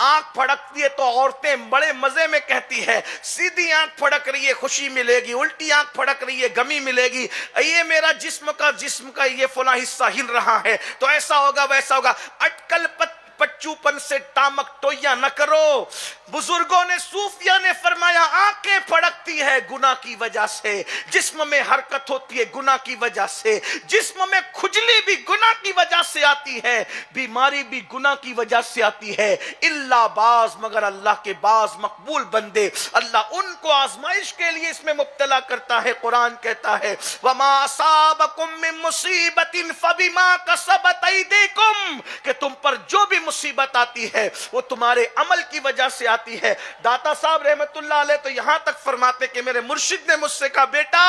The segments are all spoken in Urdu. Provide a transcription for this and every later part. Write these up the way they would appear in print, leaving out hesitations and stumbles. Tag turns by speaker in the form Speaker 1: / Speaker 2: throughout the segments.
Speaker 1: آنکھ پھڑکتی ہے تو عورتیں بڑے مزے میں کہتی ہے سیدھی آنکھ پھڑک رہی ہے خوشی ملے گی، الٹی آنکھ پھڑک رہی ہے غمی ملے گی، یہ میرا جسم کا یہ فلاں حصہ ہل رہا ہے تو ایسا ہوگا ویسا ہوگا۔ اٹکل پچو پن سے ٹامک ٹویا نہ کرو۔ بزرگوں نے صوفیہ نے فرمایا آنکھیں پھڑکتی ہے گناہ کی وجہ سے، جسم میں حرکت ہوتی ہے گناہ کی وجہ سے، جسم میں کھجلی بھی گناہ کی وجہ سے آتی ہے، بیماری بھی گناہ کی وجہ سے آتی ہے، اللہ باز مگر اللہ کے باز مقبول بندے اللہ ان کو آزمائش کے لیے اس میں مبتلا کرتا ہے۔ قرآن کہتا ہے وَمَا أَصَابَكُم مِّن مُّصِيبَةٍ فَبِمَا كَسَبَتْ أَيْدِيكُمْ، کہ تم پر جو بھی مصیبت آتی ہے وہ تمہارے عمل کی وجہ سے آتی ہے۔ داتا صاحب رحمت اللہ علیہ تو یہاں تک فرماتے کہ میرے مرشد نے مجھ سے کہا بیٹا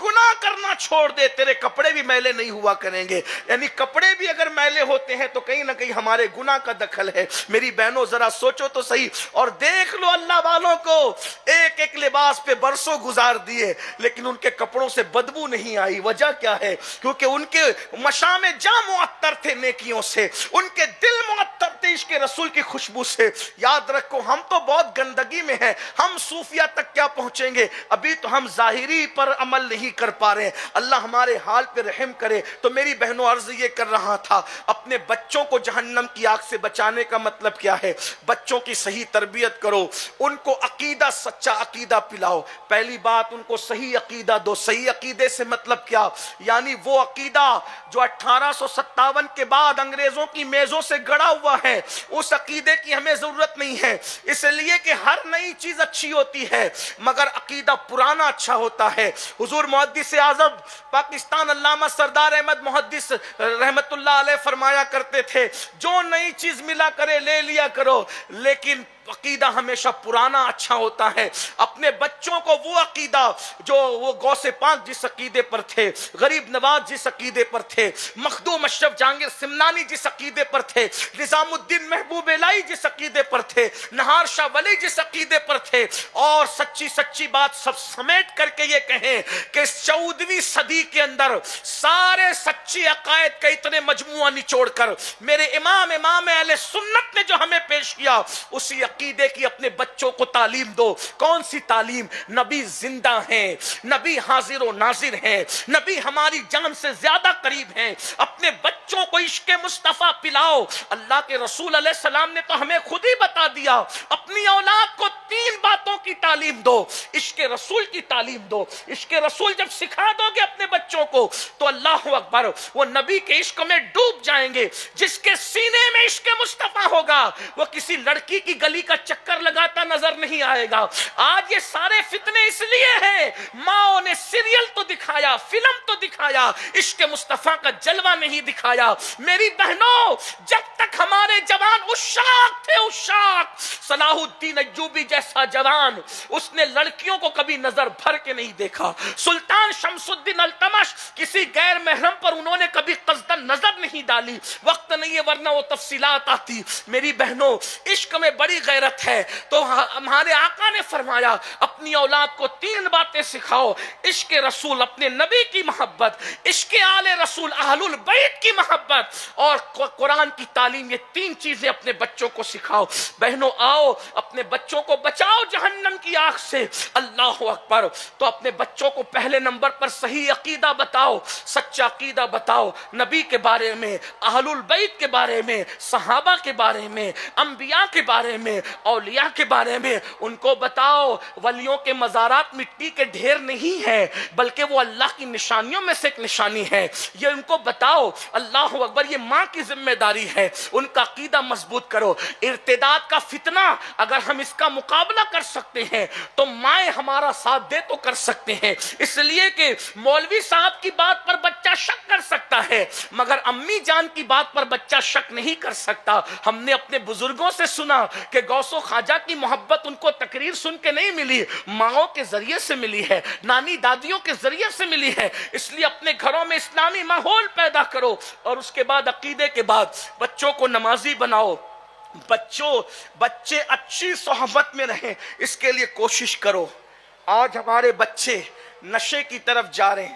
Speaker 1: گناہ کرنا چھوڑ دے، تیرے کپڑے بھی میلے نہیں ہوا کریں گے، یعنی کپڑے بھی اگر میلے ہوتے ہیں تو کہیں نہ کہیں ہمارے گناہ کا دخل ہے۔ میری بہنوں ذرا سوچو تو صحیح، اور دیکھ لو اللہ والوں کو ایک ایک لباس پہ برسوں گزار دیے لیکن ان کے کپڑوں سے بدبو نہیں آئی۔ وجہ کیا ہے؟ کیونکہ ان کے مشام جاں معطر تھے نیکیوں سے، ان کے دل معطر تھے عشق رسول کی خوشبو سے۔ یاد رکھو ہم تو بہت گندگی میں ہیں، ہم صوفیہ تک کیا پہنچیں گے؟ ابھی تو ہم ظاہری پر عمل نہیں کر پا رہے ہیں، اللہ ہمارے حال پہ رحم کرے۔ تو میری بہنوں عرض یہ کر رہا تھا اپنے بچوں کو جہنم کی آگ سے بچانے کا مطلب کیا ہے؟ بچوں کی صحیح تربیت کرو، ان کو عقیدہ سچا عقیدہ پلاؤ۔ پہلی بات ان کو صحیح عقیدہ دو۔ صحیح عقیدے سے مطلب کیا؟ یعنی وہ عقیدہ جو 1857 کے بعد انگریزوں کی میزوں سے گڑا ہوا ہے، اس عقیدے کی ہمیں ضرورت نہیں ہے، اس لیے کہ ہر نئی چیز اچھی ہوتی ہے مگر عقیدہ پرانا اچھا ہوتا ہے۔ حضور محدث اعظم پاکستان علامہ سردار احمد محدث رحمت اللہ علیہ فرمایا کرتے تھے جو نئی چیز ملا کرے لے لیا کرو لیکن عقیدہ ہمیشہ پرانا اچھا ہوتا ہے۔ اپنے بچوں کو وہ عقیدہ جو وہ غوث پاک جس عقیدے پر تھے، غریب نواز جس عقیدے پر تھے، مخدوم اشرف جہانگیر سمنانی جس عقیدے پر تھے، نظام الدین محبوب الہی جس عقیدے پر تھے، نہار شاہ ولی جس عقیدے پر تھے، اور سچی بات سب سمیٹ کر کے یہ کہیں کہ 14ویں صدی کے اندر سارے سچی عقائد کا اتنے مجموعہ نچوڑ کر میرے امام اہل سنت نے جو ہمیں پیش کیا اسی عقیدے کی اپنے بچوں کو تعلیم دو۔ کون سی تعلیم؟ نبی زندہ ہیں، نبی حاضر و ناظر ہیں، نبی ہماری جان سے زیادہ قریب ہیں۔ اپنے بچوں کو عشق مصطفیٰ پلاؤ۔ اللہ کے رسول علیہ السلام نے تو ہمیں خود ہی بتا دیا اپنی اولاد کو 3 باتوں کی تعلیم دو۔ عشق رسول کی تعلیم دو۔ عشق رسول جب سکھا دو گے اپنے بچوں کو تو اللہ اکبر وہ نبی کے عشق میں ڈوب جائیں گے۔ جس کے سینے میں عشق مصطفیٰ ہوگا وہ کسی لڑکی کی گلی کا چکر لگاتا نظر نہیں آئے گا۔ آج یہ سارے فتنے اس لیے ہیں ماں نے سیریل تو دکھایا، فلم تو دکھایا، عشق مصطفیٰ کا جلوہ نہیں دکھایا۔ میری بہنوں جب تک ہمارے جوان عشاق تھے، عشاق، صلاح الدین ایوبی جیسا جوان اس نے لڑکیوں کو کبھی نظر بھر کے نہیں دیکھا۔ سلطان شمس الدین التمش کسی غیر محرم پر انہوں نے کبھی قصدن نظر نہیں ڈالی۔ وقت نہیں ہے ورنہ وہ تفصیلات آتی۔ میری بہنوں عشق میں بڑی غیرت ہے تو ہمارے آقا نے فرمایا اپنی اولاد کو 3 باتیں سکھاؤ، عشق رسول، اپنے نبی کی محبت، عشق آل رسول، اہل البیت کی محبت، اور قرآن کی تعلیم۔ یہ 3 چیزیں اپنے بچوں کو سکھاؤ۔ بہنوں آؤ اپنے بچوں کو بچاؤ جہنم کی آگ سے۔ اللہ اکبر۔ تو اپنے بچوں کو پہلے نمبر پر صحیح عقیدہ بتاؤ، سچا عقیدہ بتاؤ، نبی کے بارے میں، اہل البیت کے بارے میں، صحابہ کے بارے میں، انبیاء کے بارے میں، اولیاء کے بارے میں ان کو بتاؤ۔ ولیوں کے مزارات مٹی کے ڈھیر نہیں ہیں بلکہ وہ اللہ کی نشانیوں میں سے ایک نشانی ہے، یہ ان کو بتاؤ۔ اللہ اکبر۔ یہ ماں کی ذمہ داری ہے، ان کا عقیدہ مضبوط کرو۔ ارتداد کا فتنہ اگر ہم اس کا مقابلہ کر سکتے ہیں تو مائیں ہمارا ساتھ دے تو کر سکتے ہیں، اس لیے کہ مولوی صاحب کی بات پر بچہ شک کر سکتا ہے مگر امی جان کی بات پر بچہ شک نہیں کر سکتا۔ ہم نے اپنے بزرگوں سے سنا کہ غوث و خواجہ کی محبت ان کو تقریر سن کے نہیں ملی، ماؤں کے ذریعے سے ملی ہے، نانی دادیوں کے ذریعے سے ملی ہے۔ اس لیے اپنے گھروں میں اسلامی ماحول پیدا کرو اور اس کے بعد عقیدے کے بعد بچوں کو نمازی بناؤ۔ بچے اچھی صحبت میں رہیں اس کے لیے کوشش کرو۔ آج ہمارے بچے نشے کی طرف جا رہے ہیں،